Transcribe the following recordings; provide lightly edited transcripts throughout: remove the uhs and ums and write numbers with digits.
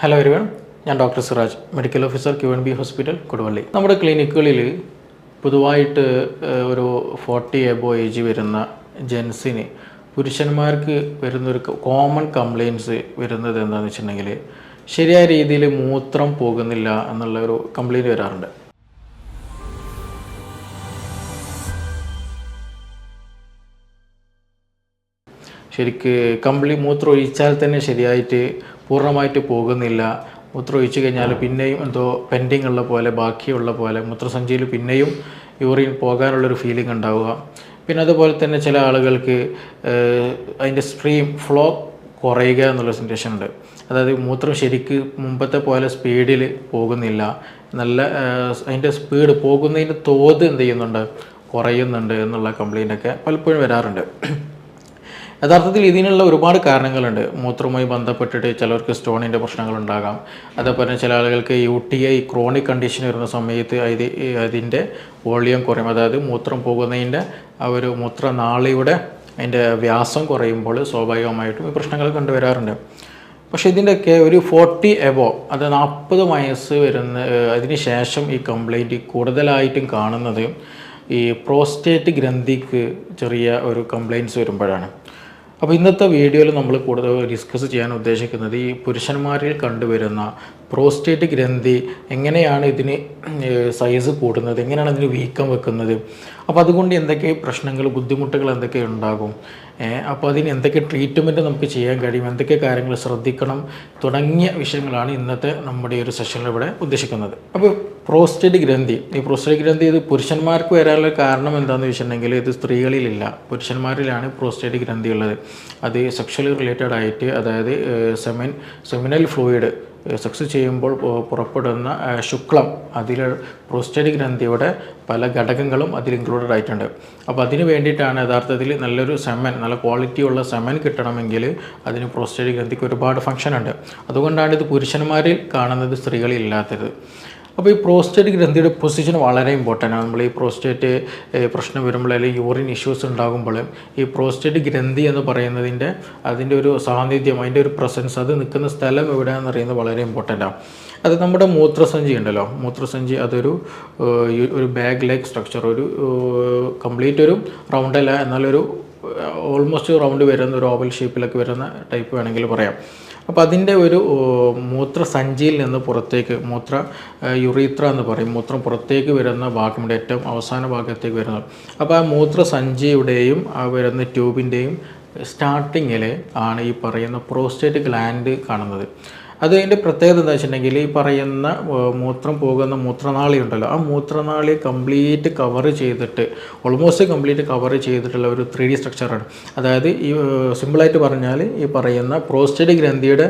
Hello everyone, ഞാൻ doctor Siraj, medical officer QNB hospital Koduvally. നമ്മുടെ ക്ലിനിക്കുകളിൽ പൊതുവായിട്ട് ഒരു 40 എബോ ഏജ് വരുന്ന ജെൻസിന് പുരുഷന്മാർക്ക് വരുന്നൊരു കോമൺ കംപ്ലയിൻസ് വരുന്നത് എന്താണെന്ന് വെച്ചിട്ടുണ്ടെങ്കിൽ ശരിയായ രീതിയിൽ മൂത്രം പോകുന്നില്ല എന്നുള്ള ഒരു കംപ്ലയിൻറ്റ് വരാറുണ്ട്. ശരിക്ക് മൂത്രം ഒഴിച്ചാൽ തന്നെ ശരിയായിട്ട് പൂർണ്ണമായിട്ട് പോകുന്നില്ല. മൂത്രം ഒഴിച്ചു കഴിഞ്ഞാൽ പിന്നെയും എന്തോ പെൻഡിങ് ഉള്ള പോലെ, ബാക്കിയുള്ള പോലെ മൂത്രസഞ്ചിയിൽ പിന്നെയും യൂറിൻ പോകാനുള്ളൊരു ഫീലിംഗ് ഉണ്ടാവുക. പിന്നെ അതുപോലെ തന്നെ ചില ആളുകൾക്ക് അതിൻ്റെ സ്ട്രീം ഫ്ലോ കുറയുക എന്നുള്ള സിറ്റുവേഷൻ ഉണ്ട്. അതായത് മൂത്രം ശരിക്ക് മുമ്പത്തെ പോലെ സ്പീഡിൽ പോകുന്നില്ല, നല്ല അതിൻ്റെ സ്പീഡ് പോകുന്നതിൻ്റെ തോത് എന്ത് ചെയ്യുന്നുണ്ട്, കുറയുന്നുണ്ട് എന്നുള്ള കംപ്ലയിൻ്റൊക്കെ പലപ്പോഴും വരാറുണ്ട്. യഥാർത്ഥത്തിൽ ഇതിനുള്ള ഒരുപാട് കാരണങ്ങളുണ്ട്. മൂത്രവുമായി ബന്ധപ്പെട്ടിട്ട് ചിലർക്ക് സ്റ്റോണിൻ്റെ പ്രശ്നങ്ങളുണ്ടാകാം. അതേപോലെ ചില ആളുകൾക്ക് UTI ക്രോണിക് കണ്ടീഷൻ വരുന്ന സമയത്ത് അതിൻ്റെ വോളിയം കുറയും. അതായത് മൂത്രം പോകുന്നതിൻ്റെ ആ ഒരു മൂത്രനാളിയുടെ അതിൻ്റെ വ്യാസം കുറയുമ്പോൾ സ്വാഭാവികമായിട്ടും ഈ പ്രശ്നങ്ങൾ കണ്ടുവരാറുണ്ട്. പക്ഷേ ഇതിൻ്റെയൊക്കെ ഒരു 40 എബോ, അത് 40 വയസ്സ് വരുന്ന അതിന് ശേഷം ഈ കംപ്ലയിൻറ്റ് കൂടുതലായിട്ടും കാണുന്നത് ഈ പ്രോസ്റ്റേറ്റ് ഗ്രന്ഥിക്ക് ചെറിയ ഒരു കംപ്ലയിൻറ്റ്സ് വരുമ്പോഴാണ്. അപ്പോൾ ഇന്നത്തെ വീഡിയോയിൽ നമ്മൾ കൂടുതൽ ഡിസ്കസ് ചെയ്യാൻ ഉദ്ദേശിക്കുന്നത് ഈ പുരുഷന്മാരിൽ കണ്ടുവരുന്ന പ്രോസ്റ്റേറ്റ് ഗ്രന്ഥി എങ്ങനെയാണ് ഇതിന് സൈസ് കൂടുന്നത്, എങ്ങനെയാണ് ഇതിന് വീക്കം വെക്കുന്നത്, അപ്പോൾ അതുകൊണ്ട് എന്തൊക്കെ പ്രശ്നങ്ങൾ, ബുദ്ധിമുട്ടുകൾ എന്തൊക്കെ ഉണ്ടാകും, അപ്പോൾ അതിന് എന്തൊക്കെ ട്രീറ്റ്മെൻറ്റ് നമുക്ക് ചെയ്യാൻ കഴിയും, എന്തൊക്കെ കാര്യങ്ങൾ ശ്രദ്ധിക്കണം തുടങ്ങിയ വിഷയങ്ങളാണ് ഇന്നത്തെ നമ്മുടെ ഈ ഒരു സെഷനിൽ ഇവിടെ ഉദ്ദേശിക്കുന്നത്. അപ്പോൾ പ്രോസ്റ്റേറ്റ് ഗ്രന്ഥി, ഈ പ്രോസ്റ്റേറ്റ് ഗ്രന്ഥി ഇത് പുരുഷന്മാർക്ക് വരാനുള്ള കാരണം എന്താണെന്ന് വെച്ചിട്ടുണ്ടെങ്കിൽ ഇത് സ്ത്രീകളിലില്ല, പുരുഷന്മാരിലാണ് പ്രോസ്റ്റേറ്റ് ഗ്രന്ഥി ഉള്ളത്. അത് സെക്ഷലി റിലേറ്റഡ് ആയിട്ട്, അതായത് സെമിനൽ ഫ്ലൂയിഡ് സെക്സ് ചെയ്യുമ്പോൾ പുറപ്പെടുന്ന ശുക്ലം, അതിൽ പ്രോസ്റ്റേറ്റ് ഗ്രന്ഥിയുടെ പല ഘടകങ്ങളും അതിൽ ഇൻക്ലൂഡഡ് ആയിട്ടുണ്ട്. അപ്പോൾ അതിന് വേണ്ടിയിട്ടാണ് യഥാർത്ഥത്തിൽ നല്ലൊരു സെമൻ, നല്ല ക്വാളിറ്റിയുള്ള സെമൻ കിട്ടണമെങ്കിൽ അതിന് പ്രോസ്റ്റേറ്റ് ഗ്രന്ഥിക്ക് ഒരുപാട് ഫങ്ഷൻ ഉണ്ട്. അതുകൊണ്ടാണ് ഇത് പുരുഷന്മാരിൽ കാണുന്നത്, സ്ത്രീകളിൽ ഇല്ലാത്തത്. അപ്പോൾ ഈ പ്രോസ്റ്റേറ്റ് ഗ്രന്ഥിയുടെ പൊസിഷൻ വളരെ ഇമ്പോർട്ടൻ്റ് ആണ്. നമ്മൾ ഈ പ്രോസ്റ്റേറ്റ് പ്രശ്നം വരുമ്പോൾ അല്ലെങ്കിൽ യൂറിൻ ഇഷ്യൂസ് ഉണ്ടാകുമ്പോൾ ഈ പ്രോസ്റ്റേറ്റ് ഗ്രന്ഥി എന്ന് പറയുന്നതിൻ്റെ അതിൻ്റെ ഒരു സാന്നിധ്യം, അതിൻ്റെ ഒരു പ്രസൻസ്, അത് നിൽക്കുന്ന സ്ഥലം എവിടെയാണെന്ന് അറിയുന്നത് വളരെ ഇമ്പോർട്ടൻ്റ് ആണ്. അത് നമ്മുടെ മൂത്രസഞ്ചി ഉണ്ടല്ലോ, മൂത്രസഞ്ചി അതൊരു ബാഗ് ലൈക്ക് സ്ട്രക്ചർ, ഒരു കംപ്ലീറ്റ് ഒരു റൗണ്ടല്ല, എന്നാലൊരു ഓൾമോസ്റ്റ് റൗണ്ട് വരുന്ന ഒരു ഓവൽ ഷേപ്പിലൊക്കെ വരുന്ന ടൈപ്പ് വേണമെങ്കിൽ പറയാം. അപ്പോൾ അതിൻ്റെ ഒരു മൂത്രസഞ്ചിയിൽ നിന്ന് പുറത്തേക്ക് യുറീത്ര എന്ന് പറയും, മൂത്രം പുറത്തേക്ക് വരുന്ന ഭാഗം, ഏറ്റവും അവസാന ഭാഗത്തേക്ക് വരുന്നത്. അപ്പോൾ ആ മൂത്രസഞ്ചിയുടെയും ആ വരുന്ന ട്യൂബിൻ്റെയും സ്റ്റാർട്ടിങ്ങിൽ ആണ് ഈ പറയുന്ന പ്രോസ്റ്റേറ്റ് ഗ്ലാൻഡ് കാണുന്നത്. അതിൻ്റെ പ്രത്യേകത എന്താ വെച്ചിട്ടുണ്ടെങ്കിൽ ഈ പറയുന്ന മൂത്രം പോകുന്ന മൂത്രനാളി ഉണ്ടല്ലോ, ആ മൂത്രനാളി കംപ്ലീറ്റ് കവർ ചെയ്തിട്ട്, ഓൾമോസ്റ്റ് കംപ്ലീറ്റ് കവർ ചെയ്തിട്ടുള്ള ഒരു 3D സ്ട്രക്ചറാണ്. അതായത് ഈ സിമ്പിളായിട്ട് പറഞ്ഞാൽ ഈ പറയുന്ന പ്രോസ്റ്റേറ്റ് ഗ്രന്ഥിയുടെ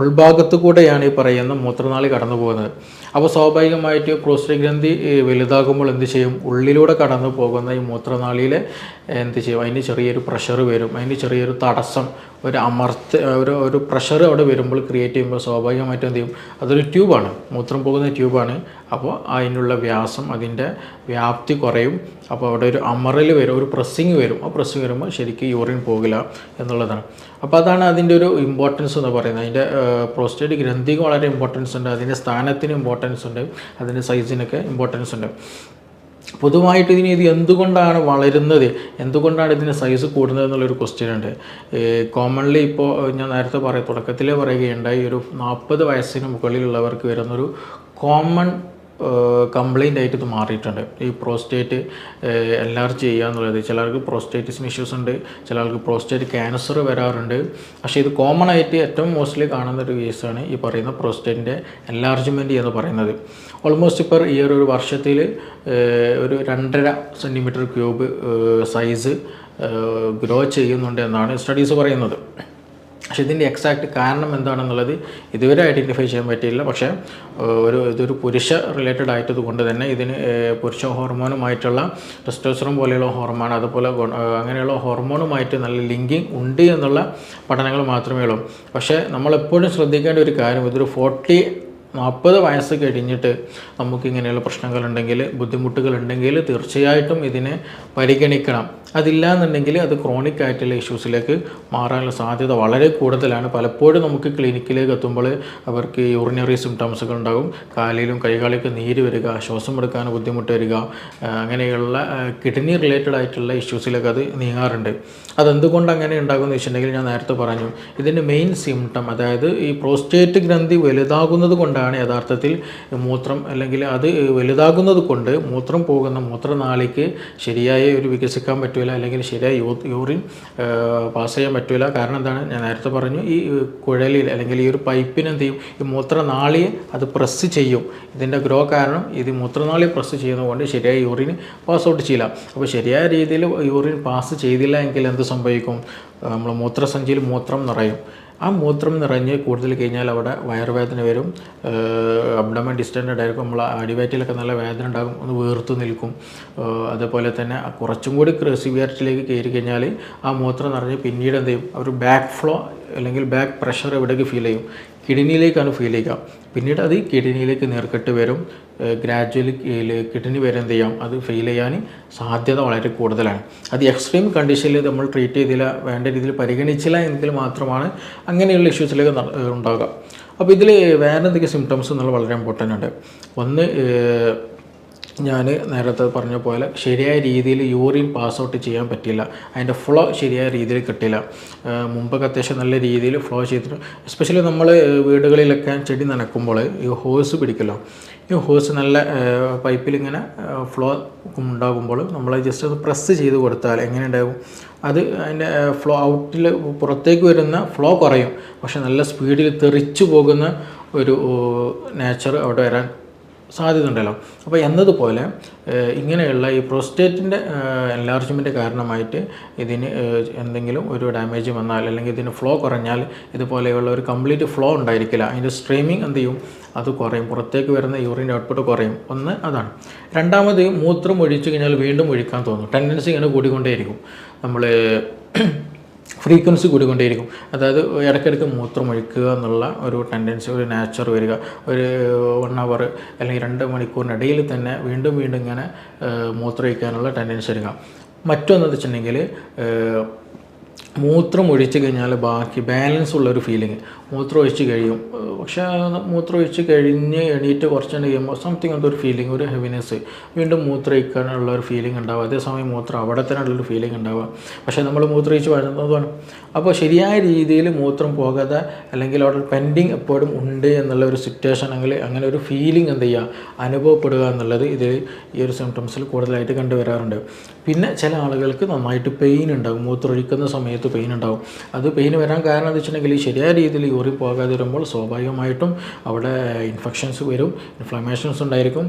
ഉൾഭാഗത്തു കൂടെയാണ് ഈ പറയുന്ന മൂത്രനാളി കടന്നു പോകുന്നത്. അപ്പോൾ സ്വാഭാവികമായിട്ട് പ്രോസ്റ്റേറ്റ് ഗ്രന്ഥി വലുതാകുമ്പോൾ എന്ത് ചെയ്യും, ഉള്ളിലൂടെ കടന്നു പോകുന്ന ഈ മൂത്രനാളിയിൽ എന്ത് ചെയ്യും, അതിന് ചെറിയൊരു പ്രഷർ വരും, അതിന് ചെറിയൊരു തടസ്സം, ഒരു പ്രഷർ അവിടെ വരുമ്പോൾ ക്രിയേറ്റ് ചെയ്യുമ്പോൾ സ്വാഭാവികമായിട്ടും എന്ത് ചെയ്യും, അതൊരു ട്യൂബാണ്, മൂത്രം പോകുന്ന ട്യൂബാണ്. അപ്പോൾ അതിനുള്ള വ്യാസം, അതിൻ്റെ വ്യാപ്തി കുറയും. അപ്പോൾ അവിടെ ഒരു അമറൽ വരും, ഒരു പ്രസ്സിങ് വരും. ആ പ്രസ്സിങ് വരുമ്പോൾ ശരിക്കും യൂറിൻ പോകില്ല എന്നുള്ളതാണ്. അപ്പോൾ അതാണ് അതിൻ്റെ ഒരു ഇമ്പോർട്ടൻസ് എന്ന് പറയുന്നത്. അതിൻ്റെ പ്രോസ്റ്റേറ്റ് ഗ്രന്ഥിക്ക് വളരെ ഇമ്പോർട്ടൻസ് ഉണ്ട്, അതിൻ്റെ സ്ഥാനത്തിന് ഇമ്പോർട്ടൻസ് ഉണ്ട്, അതിൻ്റെ സൈസിനൊക്കെ ഇമ്പോർട്ടൻസ് ഉണ്ട്. പൊതുവായിട്ട് ഇത് എന്തുകൊണ്ടാണ് വളരുന്നത്, എന്തുകൊണ്ടാണ് ഇതിന് സൈസ് കൂടുന്നത് എന്നുള്ളൊരു ക്വസ്റ്റ്യൻ ഉണ്ട്. കോമൺലി ഇപ്പോൾ ഞാൻ നേരത്തെ തുടക്കത്തിലേ പറയുകയുണ്ടായി, ഒരു 40 വയസ്സിന് മുകളിലുള്ളവർക്ക് വരുന്നൊരു കോമൺ കംപ്ലയിൻ്റ് ആയിട്ട് ഇത് മാറിയിട്ടുണ്ട്. ഈ പ്രോസ്റ്റേറ്റ് എൻലാർജ് ചെയ്യുക എന്നുള്ളത്. ചിലർക്ക് പ്രോസ്റ്റേറ്റിസിന് ഇഷ്യൂസ് ഉണ്ട്, ചിലർക്ക് പ്രോസ്റ്റേറ്റ് ക്യാൻസർ വരാറുണ്ട്. പക്ഷേ ഇത് കോമൺ ആയിട്ട് ഏറ്റവും മോസ്റ്റ്ലി കാണുന്ന ഒരു കേസാണ് ഈ പറയുന്ന പ്രോസ്റ്റേറ്റിൻ്റെ എൻലാർജ്മെൻറ്റ് എന്ന് പറയുന്നത്. ഓൾമോസ്റ്റ് ഇപ്പോൾ ഈ ഒരു വർഷത്തിൽ ഒരു 2.5 സെൻറ്റിമീറ്റർ ക്യൂബ് സൈസ് ഗ്രോ ചെയ്യുന്നുണ്ട് എന്നാണ് സ്റ്റഡീസ് പറയുന്നത്. പക്ഷേ ഇതിൻ്റെ എക്സാക്റ്റ് കാരണം എന്താണെന്നുള്ളത് ഇതുവരെ ഐഡൻറ്റിഫൈ ചെയ്യാൻ പറ്റിയില്ല. പക്ഷേ ഇതൊരു പുരുഷ റിലേറ്റഡ് ആയിട്ടത് കൊണ്ട് തന്നെ ഇതിന് പുരുഷ ഹോർമോണുമായിട്ടുള്ള ടെസ്റ്റോസ്റ്ററോൺ പോലെയുള്ള ഹോർമോൺ, അതുപോലെ അങ്ങനെയുള്ള ഹോർമോണുമായിട്ട് നല്ല ലിങ്കിങ് ഉണ്ട് എന്നുള്ള പഠനങ്ങൾ മാത്രമേ ഉള്ളൂ. പക്ഷേ നമ്മളെപ്പോഴും ശ്രദ്ധിക്കേണ്ട ഒരു കാര്യം, ഇതൊരു 40 വയസ്സ് കഴിഞ്ഞിട്ട് നമുക്കിങ്ങനെയുള്ള പ്രശ്നങ്ങളുണ്ടെങ്കിൽ, ബുദ്ധിമുട്ടുകളുണ്ടെങ്കിൽ തീർച്ചയായിട്ടും ഇതിനെ പരിഗണിക്കണം. അതില്ല എന്നുണ്ടെങ്കിൽ അത് ക്രോണിക് ആയിട്ടുള്ള ഇഷ്യൂസിലേക്ക് മാറാനുള്ള സാധ്യത വളരെ കൂടുതലാണ്. പലപ്പോഴും നമുക്ക് ക്ലിനിക്കിലേക്ക് എത്തുമ്പോൾ അവർക്ക് യൂറിനറി സിംറ്റംസുകൾ ഉണ്ടാകും. കാലിലും കൈകാലിലൊക്കെ നീര് വരിക, ശ്വാസം എടുക്കാൻ ബുദ്ധിമുട്ട് വരിക, അങ്ങനെയുള്ള കിഡ്നി റിലേറ്റഡ് ആയിട്ടുള്ള ഇഷ്യൂസിലേക്ക് അത് നീങ്ങാറുണ്ട്. അതെന്തുകൊണ്ട് അങ്ങനെ ഉണ്ടാകുമെന്ന് വെച്ചിട്ടുണ്ടെങ്കിൽ ഞാൻ നേരത്തെ പറഞ്ഞു, ഇതിൻ്റെ മെയിൻ സിംറ്റം അതായത് ഈ പ്രോസ്റ്റേറ്റ് ഗ്രന്ഥി വലുതാകുന്നത് കൊണ്ടാണ് യഥാർത്ഥത്തിൽ മൂത്രം, അല്ലെങ്കിൽ അത് വലുതാകുന്നത് കൊണ്ട് മൂത്രം പോകുന്ന മൂത്രനാളിക്ക് ശരിയായി ഒരു വികസിക്കാൻ പറ്റില്ല, അല്ലെങ്കിൽ ശരിയായി യൂറിൻ പാസ് ചെയ്യാൻ പറ്റില്ല. കാരണം എന്താണ്, ഞാൻ നേരത്തെ പറഞ്ഞു, ഈ കുഴലിൽ അല്ലെങ്കിൽ ഈ ഒരു പൈപ്പിന് എന്ത് ചെയ്യും, ഈ മൂത്രനാളിയെ അത് പ്രസ് ചെയ്യും. ഇതിൻ്റെ ഗ്രോ കാരണം ഇത് മൂത്രനാളി പ്രസ് ചെയ്യുന്നതുകൊണ്ട് ശരിയായ യൂറിൻ പാസ് ഔട്ട് ചെയ്യില്ല. അപ്പോൾ ശരിയായ രീതിയിൽ യൂറിൻ പാസ് ചെയ്തില്ല എങ്കിൽ എന്ത് സംഭവിക്കും, നമ്മൾ മൂത്രസഞ്ചിയിൽ മൂത്രം നിറയും. ആ മൂത്രം നിറഞ്ഞ് കൂടുതൽ കഴിഞ്ഞാൽ അവിടെ വയറുവേദന വരും, അബ്ഡമൻ ഡിസ്റ്റൻഡ് ആയിരിക്കും, നമ്മൾ അടിവയറ്റിലൊക്കെ നല്ല വേദന ഉണ്ടാകും, ഒന്ന് വീർത്തു നിൽക്കും. അതേപോലെ തന്നെ കുറച്ചും കൂടി സിവിയറിറ്റിയിലേക്ക് കയറി കഴിഞ്ഞാൽ ആ മൂത്രം നിറഞ്ഞ് പിന്നീട് എന്ത് ചെയ്യും, ഒരു ബാക്ക് ഫ്ലോ അല്ലെങ്കിൽ ബാക്ക് പ്രഷർ എവിടേക്ക് ഫീൽ ചെയ്യും, കിഡ്നിയിലേക്കാണ് ഫീൽ ചെയ്യുക. പിന്നീട് അത് കിഡ്നിയിലേക്ക് നീർക്കെട്ട് വരും, ഗ്രാജ്വലി കിഡ്നി വരെ എന്ത് ചെയ്യാം, അത് ഫെയിൽ ചെയ്യാൻ സാധ്യത വളരെ കൂടുതലാണ്. അത് എക്സ്ട്രീം കണ്ടീഷനിൽ നമ്മൾ ട്രീറ്റ് ചെയ്തില്ല, വേണ്ട രീതിയിൽ പരിഗണിച്ചില്ല എങ്കിൽ മാത്രമാണ് അങ്ങനെയുള്ള ഇഷ്യൂസിലേക്ക് ഉണ്ടാകുക. അപ്പോൾ ഇതിൽ വേറെ എന്തൊക്കെ സിംറ്റംസ് എന്നുള്ളത് വളരെ ഇമ്പോർട്ടൻ്റ് ഉണ്ട്. ഒന്ന്, ഞാൻ നേരത്തെ പറഞ്ഞ പോലെ ശരിയായ രീതിയിൽ യൂറിൻ പാസ് ഔട്ട് ചെയ്യാൻ പറ്റില്ല, അതിൻ്റെ ഫ്ലോ ശരിയായ രീതിയിൽ കിട്ടില്ല. മുമ്പൊക്കെ അത്യാവശ്യം നല്ല രീതിയിൽ ഫ്ലോ ചെയ്തിട്ട്, എസ്പെഷ്യലി നമ്മൾ വീടുകളിലൊക്കെ ചെടി നനയ്ക്കുമ്പോൾ ഈ ഹോസ് പിടിക്കല്ലോ, ഈ ഹോസ് നല്ല പൈപ്പിലിങ്ങനെ ഫ്ലോ ഉണ്ടാകുമ്പോൾ നമ്മൾ ജസ്റ്റ് അത് പ്രസ് ചെയ്ത് കൊടുത്താൽ എങ്ങനെ ഉണ്ടാകും, അത് അതിൻ്റെ ഫ്ലോ ഔട്ടിൽ പുറത്തേക്ക് വരുന്ന ഫ്ലോ കുറയും, പക്ഷെ നല്ല സ്പീഡിൽ തെറിച്ചു പോകുന്ന ഒരു നേച്ചർ അവിടെ വരാൻ സാധ്യത ഉണ്ടല്ലോ. അപ്പോൾ എന്നതുപോലെ ഇങ്ങനെയുള്ള ഈ പ്രോസ്റ്റേറ്റിൻ്റെ എൻലാർജ്മെൻറ്റ് കാരണമായിട്ട് ഇതിന് എന്തെങ്കിലും ഒരു ഡാമേജ് വന്നാൽ, അല്ലെങ്കിൽ ഇതിന് ഫ്ലോ കുറഞ്ഞാൽ ഇതുപോലെയുള്ള ഒരു കംപ്ലീറ്റ് ഫ്ലോ ഉണ്ടായിരിക്കില്ല, അതിൻ്റെ സ്ട്രീമിങ് എന്ത് ചെയ്യും, അത് കുറയും, പുറത്തേക്ക് വരുന്ന യൂറിൻ്റെ ഔട്ട്പുട്ട് കുറയും. ഒന്ന് അതാണ്. രണ്ടാമത്, മൂത്രം ഒഴിച്ചു കഴിഞ്ഞാൽ വീണ്ടും ഒഴിക്കാൻ തോന്നും, ടെൻഡൻസി ഇങ്ങനെ കൂടിക്കൊണ്ടേയിരിക്കും, നമ്മൾ ഫ്രീക്വൻസി കൂടിക്കൊണ്ടേയിരിക്കും. അതായത് ഇടയ്ക്കിടയ്ക്ക് മൂത്രം ഒഴിക്കുക എന്നുള്ള ഒരു ടെൻഡൻസി, ഒരു നാച്ചർ വരിക, ഒരു 1 hour അല്ലെങ്കിൽ 2 മണിക്കൂറിനിടയിൽ തന്നെ വീണ്ടും വീണ്ടും ഇങ്ങനെ മൂത്രം ഒഴിക്കാനുള്ള ടെൻഡൻസി വരിക. മറ്റൊന്നെന്ന് വെച്ചിട്ടുണ്ടെങ്കിൽ മൂത്രം ഒഴിച്ച് കഴിഞ്ഞാൽ ബാക്കി ബാലൻസ് ഉള്ളൊരു ഫീലിംഗ്, മൂത്രം ഒഴിച്ച് കഴിയും, പക്ഷേ മൂത്രം ഒഴിച്ച് കഴിഞ്ഞ് എണീറ്റ് കുറച്ചുകൊണ്ട് കഴിയുമ്പോൾ സംതിങ് എന്തൊരു ഫീലിംഗ്, ഒരു ഹെവിനെസ്, വീണ്ടും മൂത്രം ഒഴിക്കാനുള്ള ഒരു ഫീലിംഗ് ഉണ്ടാവുക, അതേസമയം മൂത്രം അവിടെ തന്നെ ഉള്ളൊരു ഫീലിംഗ് ഉണ്ടാവുക, പക്ഷേ നമ്മൾ മൂത്രം ഒഴിച്ച് വരുന്നതാണ്. അപ്പോൾ ശരിയായ രീതിയിൽ മൂത്രം പോകാതെ, അല്ലെങ്കിൽ അവിടെ പെൻഡിങ് എപ്പോഴും ഉണ്ട് എന്നുള്ള ഒരു സിറ്റുവേഷൻ, അല്ലെങ്കിൽ അങ്ങനെ ഒരു ഫീലിംഗ് എന്ത് ചെയ്യുക, അനുഭവപ്പെടുക എന്നുള്ളത് ഇത് ഈ ഒരു സിംറ്റംസിൽ കൂടുതലായിട്ട് കണ്ടുവരാറുണ്ട്. പിന്നെ ചില ആളുകൾക്ക് നന്നായിട്ട് പെയിൻ ഉണ്ടാകും, മൂത്രം ഒഴിക്കുന്ന സമയത്ത് പെയിൻ ഉണ്ടാകും. അത് പെയിൻ വരാൻ കാരണം എന്ന് വെച്ചിട്ടുണ്ടെങ്കിൽ ശരിയായ രീതിയിൽ യൂറിൻ പോകാതെ വരുമ്പോൾ സ്വാഭാവികമായിട്ടും അവിടെ ഇൻഫെക്ഷൻസ് വരും, ഇൻഫ്ലമേഷൻസ് ഉണ്ടായിരിക്കും,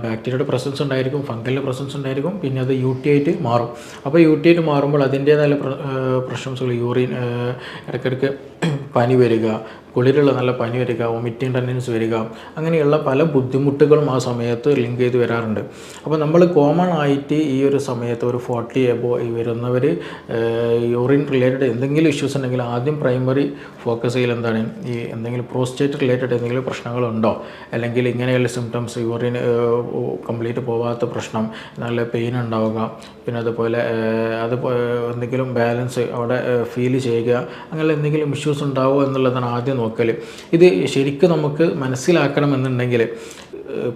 ബാക്ടീരിയയുടെ പ്രസൻസ് ഉണ്ടായിരിക്കും, ഫംഗലിൻ്റെ പ്രസൻസ് ഉണ്ടായിരിക്കും, പിന്നെ അത് UTI ആയിട്ട് മാറും. അപ്പോൾ UTI ആയിട്ട് മാറുമ്പോൾ അതിൻ്റേതായ പ്രശ്നങ്ങൾ, യൂറിൻ ഇടയ്ക്കിടയ്ക്ക് പനി വരിക, കുളിരുള്ള നല്ല പനി വരിക, വൊമിറ്റിംഗ് ടെൻഡൻസി വരിക, അങ്ങനെയുള്ള പല ബുദ്ധിമുട്ടുകളും ആ സമയത്ത് ലിങ്ക് ചെയ്ത് വരാറുണ്ട്. അപ്പോൾ നമ്മൾ കോമൺ ആയിട്ട് ഈ ഒരു സമയത്ത് ഒരു 40 എബോ വരുന്നവർ യൂറിൻ റിലേറ്റഡ് എന്തെങ്കിലും ഇഷ്യൂസ് ഉണ്ടെങ്കിൽ ആദ്യം പ്രൈമറി ഫോക്കസ് ചെയ്യൽ എന്താണ്, ഈ എന്തെങ്കിലും പ്രോസ്റ്റേറ്റ് റിലേറ്റഡ് എന്തെങ്കിലും പ്രശ്നങ്ങളുണ്ടോ, അല്ലെങ്കിൽ ഇങ്ങനെയുള്ള സിംറ്റംസ്, യൂറിൻ കംപ്ലീറ്റ് പോകാത്ത പ്രശ്നം, നല്ല പെയിൻ ഉണ്ടാവുക, പിന്നെ അതുപോലെ എന്തെങ്കിലും ബാലൻസ് അവിടെ ഫീൽ ചെയ്യുക, അങ്ങനെ എന്തെങ്കിലും ഇഷ്യൂസ് ഉണ്ടാവുക എന്നുള്ളതാണ് ആദ്യം നോക്കൽ. ഇത് ശരിക്കും നമുക്ക് മനസ്സിലാക്കണമെന്നുണ്ടെങ്കിൽ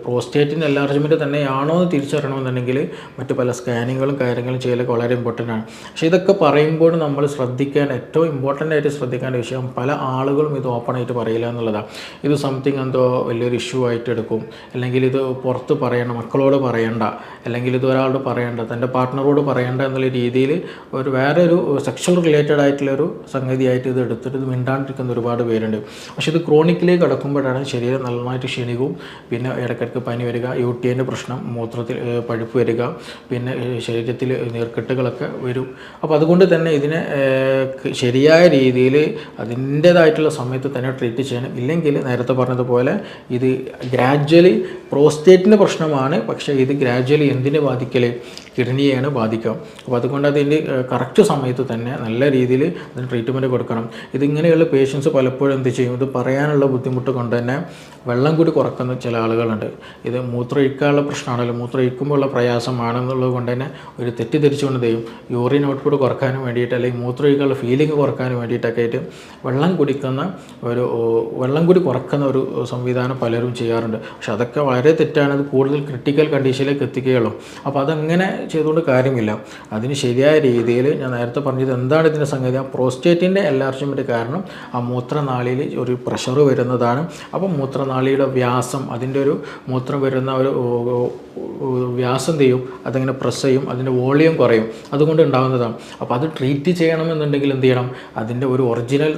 പ്രോസ്റ്റേറ്റിൻ്റെ എൻലാർജ്മെൻറ്റ് തന്നെയാണോ എന്ന് തിരിച്ചറിയണമെന്നുണ്ടെങ്കിൽ മറ്റു പല സ്കാനിങ്ങുകളും കാര്യങ്ങളും ചെയ്യലൊക്കെ വളരെ ഇമ്പോർട്ടൻ്റ് ആണ്. പക്ഷേ ഇതൊക്കെ പറയുമ്പോൾ നമ്മൾ ശ്രദ്ധിക്കാൻ, ഏറ്റവും ഇമ്പോർട്ടൻ്റ് ആയിട്ട് ശ്രദ്ധിക്കേണ്ട വിഷയം, പല ആളുകളും ഇത് ഓപ്പണായിട്ട് പറയില്ല എന്നുള്ളതാണ്. ഇത് സംതിങ് എന്തോ വലിയൊരു ഇഷ്യൂ ആയിട്ട് എടുക്കും, അല്ലെങ്കിൽ ഇത് പുറത്ത് പറയണം, മക്കളോട് പറയണ്ട, അല്ലെങ്കിൽ ഇത് ഒരാളോട് പറയണ്ട, തൻ്റെ പാർട്ട്ണറോട് പറയണ്ട എന്നുള്ള രീതിയിൽ ഒരു വേറെ ഒരു സെക്ഷൽ റിലേറ്റഡ് ആയിട്ടുള്ളൊരു സംഗതിയായിട്ട് ഇത് എടുത്തിട്ട് ഇത് മിണ്ടാണ്ടിരിക്കുന്ന ഒരുപാട് പേരുണ്ട്. പക്ഷേ ഇത് ക്രോണിക്കിലേക്ക് കടക്കുമ്പോഴാണ് ശരീരം നന്നായിട്ട് ക്ഷീണിക്കും, പിന്നെ ഇടയ്ക്കിടയ്ക്ക് പനി വരിക, UTIൻ്റെ പ്രശ്നം, മൂത്രത്തിൽ പഴുപ്പ് വരിക, പിന്നെ ശരീരത്തിൽ നീർക്കെട്ടുകളൊക്കെ വരും. അപ്പോൾ അതുകൊണ്ട് തന്നെ ഇതിനെ ശരിയായ രീതിയിൽ അതിൻ്റേതായിട്ടുള്ള സമയത്ത് തന്നെ ട്രീറ്റ് ചെയ്യണം. ഇല്ലെങ്കിൽ നേരത്തെ പറഞ്ഞതുപോലെ ഇത് ഗ്രാജ്വലി പ്രോസ്റ്റേറ്റിൻ്റെ പ്രശ്നമാണ്, പക്ഷേ ഇത് ഗ്രാജ്വലി എന്തിനെ ബാധിക്കൽ, കിഡ്നിയെയാണ് ബാധിക്കുക. അപ്പോൾ അതുകൊണ്ട് അതിൻ്റെ കറക്റ്റ് സമയത്ത് തന്നെ നല്ല രീതിയിൽ അതിന് ട്രീറ്റ്മെൻറ്റ് കൊടുക്കണം. ഇതിങ്ങനെയുള്ള പേഷ്യൻസ് പലപ്പോഴും എന്ത് ചെയ്യും, ഇത് പറയാനുള്ള ബുദ്ധിമുട്ട് കൊണ്ട് തന്നെ വെള്ളം കൂടി കുറക്കുന്ന ചില ആളുകളുണ്ട്. ഇത് മൂത്രമൊഴിക്കാനുള്ള പ്രശ്നമാണല്ലോ, മൂത്രമൊഴിക്കുമ്പോഴുള്ള പ്രയാസമാണെന്നുള്ളത് കൊണ്ട് തന്നെ ഒരു തെറ്റിദ്ധരിച്ചുകൊണ്ട് ചെയ്യും യൂറിൻ ഔട്ട്പുട്ട് കുറക്കാനും വേണ്ടിയിട്ട് അല്ലെങ്കിൽ മൂത്രമൊഴിക്കാനുള്ള ഫീലിംഗ് കുറക്കാനും വേണ്ടിയിട്ടൊക്കെ ആയിട്ട് വെള്ളം കൂടി കുറക്കുന്ന ഒരു സംവിധാനം പലരും ചെയ്യാറുണ്ട്. പക്ഷെ അതൊക്കെ വളരെ തെറ്റാണ്. അത് കൂടുതൽ ക്രിട്ടിക്കൽ കണ്ടീഷനിലേക്ക് എത്തിക്കുകയുള്ളൂ. അപ്പോൾ അതങ്ങനെ ചെയ്തുകൊണ്ട് കാര്യമില്ല. അതിന് ശരിയായ രീതിയിൽ ഞാൻ നേരത്തെ പറഞ്ഞത് എന്താണ് ഇതിൻ്റെ സംഗതി, ആ പ്രോസ്റ്റേറ്റിൻ്റെ എൻലാർജ്മെൻറ്റ് കാരണം ആ മൂത്രനാളിയിൽ ഒരു പ്രഷർ വരുന്നതാണ്. അപ്പോൾ മൂത്രനാളിയുടെ വ്യാസം, അതിൻ്റെ ഒരു മൂത്രം വരുന്ന ഒരു വ്യാസം ചെയ്യും, അതങ്ങനെ പ്രസ് ചെയ്യും, അതിൻ്റെ വോളിയം കുറയും, അതുകൊണ്ട് ഉണ്ടാകുന്നതാണ്. അപ്പോൾ അത് ട്രീറ്റ് ചെയ്യണമെന്നുണ്ടെങ്കിൽ എന്ത് ചെയ്യണം, അതിൻ്റെ ഒരു ഒറിജിനൽ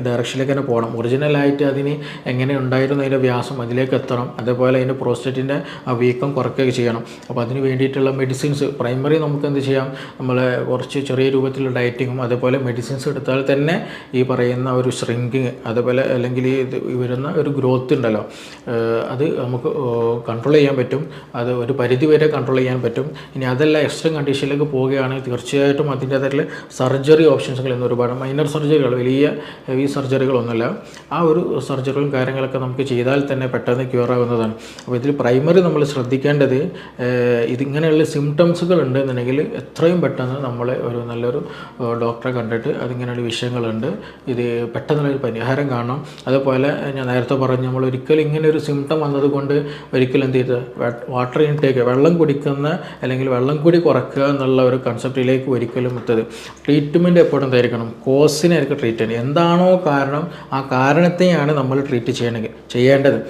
ഡയറക്ഷനിലേക്ക് തന്നെ പോകണം. ഒറിജിനലായിട്ട് അതിന് എങ്ങനെ ഉണ്ടായിരുന്നു അതിൻ്റെ വ്യാസം അതിലേക്ക് എത്തണം. അതേപോലെ അതിൻ്റെ പ്രോസ്റ്റേറ്റിൻ്റെ ആ വീക്കം കുറയ്ക്കുകയൊക്കെ ചെയ്യണം. അപ്പോൾ അതിന് വേണ്ടിയിട്ടുള്ള മെഡിസിൻസ് പ്രൈമറി നമുക്ക് എന്ത് ചെയ്യാം, നമ്മൾ കുറച്ച് ചെറിയ രൂപത്തിലുള്ള ഡയറ്റിങ്ങും അതേപോലെ മെഡിസിൻസ് എടുത്താൽ തന്നെ ഈ പറയുന്ന ഒരു ഷ്രിങ്കിങ് അതേപോലെ അല്ലെങ്കിൽ ഇത് വരുന്ന ഒരു ഗ്രോത്ത് ഉണ്ടല്ലോ, അത് നമുക്ക് കൺട്രോൾ ചെയ്യാൻ പറ്റും. അത് ഒരു പരിധി വരെ കൺട്രോൾ ചെയ്യാൻ പറ്റും. ഇനി അതല്ല എക്സ്ട്രീം കണ്ടീഷനിലേക്ക് പോവുകയാണെങ്കിൽ തീർച്ചയായിട്ടും അതിൻ്റേതായിട്ടുള്ള സർജറി ഓപ്ഷൻസുകൾ ഇന്ന് ഒരുപാട് മൈനർ സർജറികൾ, വലിയ ഹെവി സർജറികളൊന്നുമില്ല, ആ ഒരു സർജറികളും കാര്യങ്ങളൊക്കെ നമുക്ക് ചെയ്താൽ തന്നെ പെട്ടെന്ന് ക്യൂർ ആവുന്നതാണ്. അപ്പോൾ ഇതിൽ പ്രൈമറി നമ്മൾ ശ്രദ്ധിക്കേണ്ടത് ഇതിങ്ങനെയുള്ള സിംറ്റംസുകൾ ഉണ്ടെന്നുണ്ടെങ്കിൽ എത്രയും പെട്ടെന്ന് നമ്മൾ ഒരു നല്ലൊരു ഡോക്ടറെ കണ്ടിട്ട് അതിങ്ങനെയുള്ള വിഷയങ്ങളുണ്ട്, ഇത് പെട്ടെന്നുള്ളൊരു പരിഹാരം കാണണം. അതുപോലെ ഞാൻ നേരത്തെ പറഞ്ഞു, നമ്മൾ ഒരിക്കലും ഇങ്ങനെ ഒരു സിംറ്റം വന്നതുകൊണ്ട് ഒരിക്കലും എന്ത് ചെയ്ത് വാട്ടർ ഇൻടേക്ക്, വെള്ളം കുടിക്കുന്ന അല്ലെങ്കിൽ വെള്ളം കൂടി കുറയ്ക്കുക എന്നുള്ള ഒരു കൺസെപ്റ്റിലേക്ക് ഒരിക്കലും എത്തത്. ട്രീറ്റ്മെൻറ്റ് എപ്പോഴും എന്തായിരിക്കണം, കോസിനായിരിക്കും ട്രീറ്റ് ചെയ്യുന്നത്. എന്താണോ കാരണം, ആ കാരണത്തെയാണ് നമ്മൾ ട്രീറ്റ് ചെയ്യേണ്ടത്.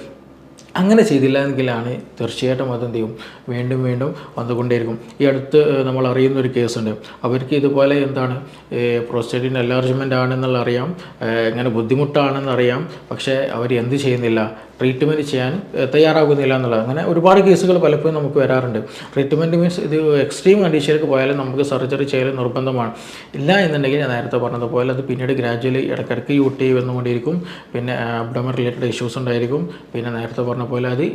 അങ്ങനെ ചെയ്തില്ല എങ്കിലാണ് തീർച്ചയായിട്ടും അതെന്ത് ചെയ്യും, വീണ്ടും വീണ്ടും വന്നുകൊണ്ടേയിരിക്കും. ഈ അടുത്ത് നമ്മൾ അറിയുന്നൊരു കേസുണ്ട്. അവർക്ക് ഇതുപോലെ എന്താണ് പ്രോസ്റ്റേറ്റിൻ്റെ എൻലാർജ്മെൻ്റ് ആണെന്നുള്ള അറിയാം, ഇങ്ങനെ ബുദ്ധിമുട്ടാണെന്നറിയാം, പക്ഷേ അവർ എന്ത് ചെയ്യുന്നില്ല, ട്രീറ്റ്മെൻറ്റ് ചെയ്യാൻ തയ്യാറാകുന്നില്ല എന്നുള്ളത്. അങ്ങനെ ഒരുപാട് കേസുകൾ പലപ്പോഴും നമുക്ക് വരാറുണ്ട്. ട്രീറ്റ്മെൻറ്റ് മീൻസ് ഇത് എക്സ്ട്രീം കണ്ടീഷനിലേക്ക് പോയാലും നമുക്ക് സർജറി ചെയ്യൽ നിർബന്ധമാണ്. ഇല്ല എന്നുണ്ടെങ്കിൽ ഞാൻ നേരത്തെ പറഞ്ഞതുപോലെ അത് പിന്നീട് ഗ്രാജുവലി ഇടയ്ക്കിടയ്ക്ക് യൂട്ടി വന്നുകൊണ്ടിരിക്കും, പിന്നെ അബ്ഡോമൻ റിലേറ്റഡ് ഇഷ്യൂസ് ഉണ്ടായിരിക്കും, പിന്നെ നേരത്തെ പറഞ്ഞ പോലെ അത്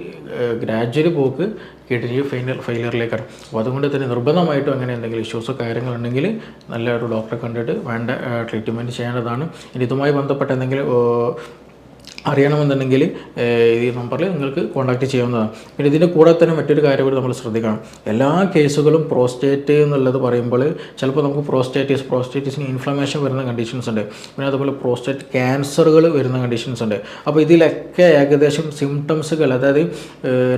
ഗ്രാജുവലി പോക്ക് കിഡ്നി ഫെയിലിയറിലേക്കാണ്. അപ്പോൾ അതുകൊണ്ട് തന്നെ നിർബന്ധമായിട്ടും അങ്ങനെ എന്തെങ്കിലും ഇഷ്യൂസോ കാര്യങ്ങളുണ്ടെങ്കിൽ നല്ല ഒരു ഡോക്ടറെ കണ്ടിട്ട് വേണ്ട ട്രീറ്റ്മെൻറ്റ് ചെയ്യേണ്ടതാണ്. ഇനി ഇതുമായി ബന്ധപ്പെട്ട എന്തെങ്കിലും അറിയണമെന്നുണ്ടെങ്കിൽ ഈ നമ്പറിൽ നിങ്ങൾക്ക് കോൺടാക്റ്റ് ചെയ്യാവുന്നതാണ്. പിന്നെ ഇതിൻ്റെ കൂടെ തന്നെ മറ്റൊരു കാര്യം കൂടി നമ്മൾ ശ്രദ്ധിക്കണം. എല്ലാ കേസുകളും പ്രോസ്റ്റേറ്റ് എന്നുള്ളത് പറയുമ്പോൾ ചിലപ്പോൾ നമുക്ക് പ്രോസ്റ്റേറ്റിസിന് ഇൻഫ്ലമേഷൻ വരുന്ന കണ്ടീഷൻസ് ഉണ്ട്, പിന്നെ അതുപോലെ പ്രോസ്റ്റേറ്റ് ക്യാൻസറുകൾ വരുന്ന കണ്ടീഷൻസ് ഉണ്ട്. അപ്പോൾ ഇതിലൊക്കെ ഏകദേശം സിംറ്റംസുകൾ, അതായത്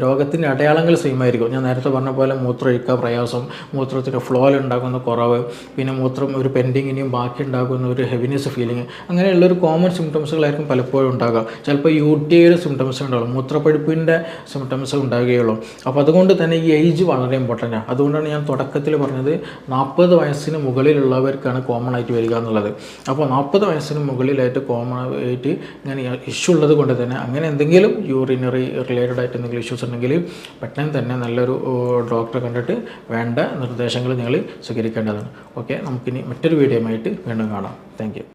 രോഗത്തിൻ്റെ അടയാളങ്ങൾ സെയിം ആയിരിക്കും. ഞാൻ നേരത്തെ പറഞ്ഞ പോലെ മൂത്രമൊഴിക്കാൻ പ്രയാസം, മൂത്രത്തിൻ്റെ ഫ്ലോയിൽ ഉണ്ടാകുന്ന കുറവ്, പിന്നെ മൂത്രം ഒരു പെൻഡിങ് ഇനിയും ബാക്കി ഉണ്ടാകുന്ന ഒരു ഹെവിനെസ് ഫീലിംഗ്, അങ്ങനെയുള്ളൊരു കോമൺ സിംറ്റംസുകളായിരിക്കും പലപ്പോഴും ഉണ്ടാകുക. ചിലപ്പോൾ UTIയുടെ സിംറ്റംസ് ഉണ്ടാവുള്ളൂ, മൂത്രപ്പഴുപ്പിൻ്റെ സിംറ്റംസ് ഉണ്ടാവുകയുള്ളൂ. അപ്പോൾ അതുകൊണ്ട് തന്നെ ഈ ഏജ് വളരെ ഇമ്പോർട്ടൻ്റ് ആണ്. അതുകൊണ്ടാണ് ഞാൻ തുടക്കത്തിൽ പറഞ്ഞത് 40 വയസ്സിന് മുകളിലുള്ളവർക്കാണ് കോമൺ ആയിട്ട് വരിക എന്നുള്ളത്. അപ്പോൾ 40 വയസ്സിന് മുകളിലായിട്ട് കോമൺ ആയിട്ട് ഇങ്ങനെ ഇഷ്യൂ ഉള്ളത് കൊണ്ട് തന്നെ അങ്ങനെ എന്തെങ്കിലും യൂറിനറി റിലേറ്റഡ് ആയിട്ട് എന്തെങ്കിലും ഇഷ്യൂസ് ഉണ്ടെങ്കിൽ പെട്ടെന്ന് തന്നെ നല്ലൊരു ഡോക്ടറെ കണ്ടിട്ട് വേണ്ട നിർദ്ദേശങ്ങൾ നിങ്ങൾ സ്വീകരിക്കേണ്ടതാണ്. ഓക്കെ, നമുക്കിനി മറ്റൊരു വീഡിയോയുമായിട്ട് വീണ്ടും കാണാം. Thank you.